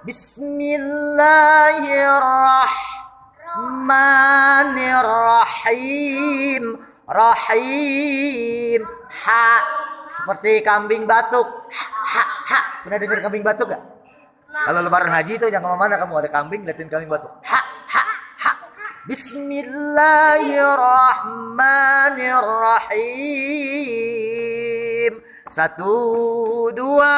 Bismillahirrahmanirrahim. Rahim. Ha. Seperti kambing batuk. Ha, ha. Pernah dengar kambing batuk gak? Kalau lebaran haji itu jangan kemana-mana, kamu ada kambing, liatin kambing batuk. Ha, ha, ha. Bismillahirrahmanirrahim. 1, 2,